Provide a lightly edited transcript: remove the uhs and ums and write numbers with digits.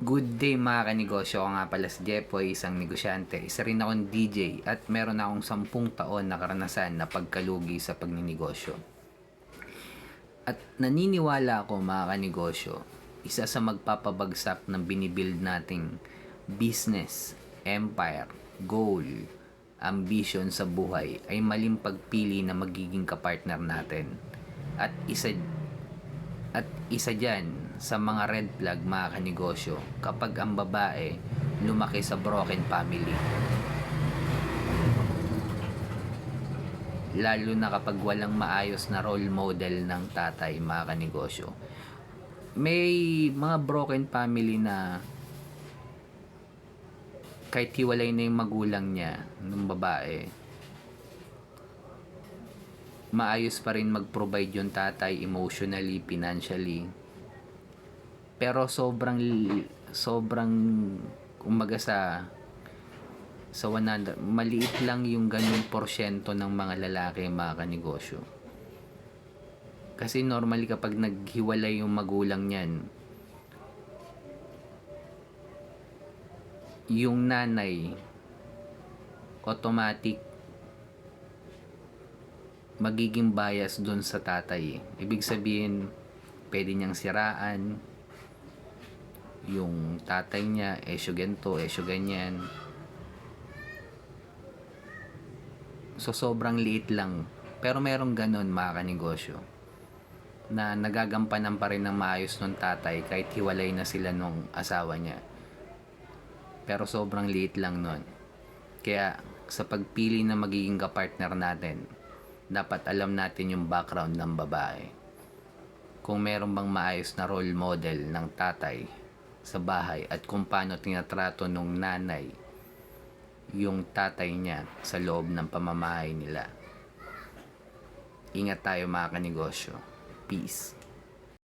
Good day mga kanegosyo, ako nga pala si Jepoy, isang negosyante. Isa rin akong DJ at meron akong 10 taon na karanasan na pagkalugi sa pagninegosyo. At naniniwala ako mga kanegosyo, isa sa magpapabagsak ng binibuild nating business, empire, goal, ambition sa buhay ay maling pagpili na magiging kapartner natin. At isa dyan sa mga red flag mga kanegosyo kapag ang babae lumaki sa broken family. Lalo na kapag walang maayos na role model ng tatay mga kanegosyo. May mga broken family na kahit hiwalay na yung magulang niya ng babae, maayos pa rin mag-provide yung tatay emotionally, financially. Pero sobrang umaga sa 100, maliit lang yung ganung porsyento ng mga lalaki mga kanegosyo. Kasi normally kapag naghiwalay yung magulang niyan, yung nanay automatic magiging bias dun sa tatay. Ibig sabihin, pwede niyang siraan yung tatay niya, esyo ganito, esyo ganyan. So, sobrang liit lang. Pero merong ganun mga kanegosyo na nagagampanan pa rin ng maayos ng tatay kahit hiwalay na sila nung asawa niya. Pero sobrang liit lang nun. Kaya, sa pagpili na magiging kapartner natin, dapat alam natin yung background ng babae. Kung meron bang maayos na role model ng tatay sa bahay at kung paano tinatrato nung nanay yung tatay niya sa loob ng pamamahay nila. Ingat tayo mga kanegosyo. Peace.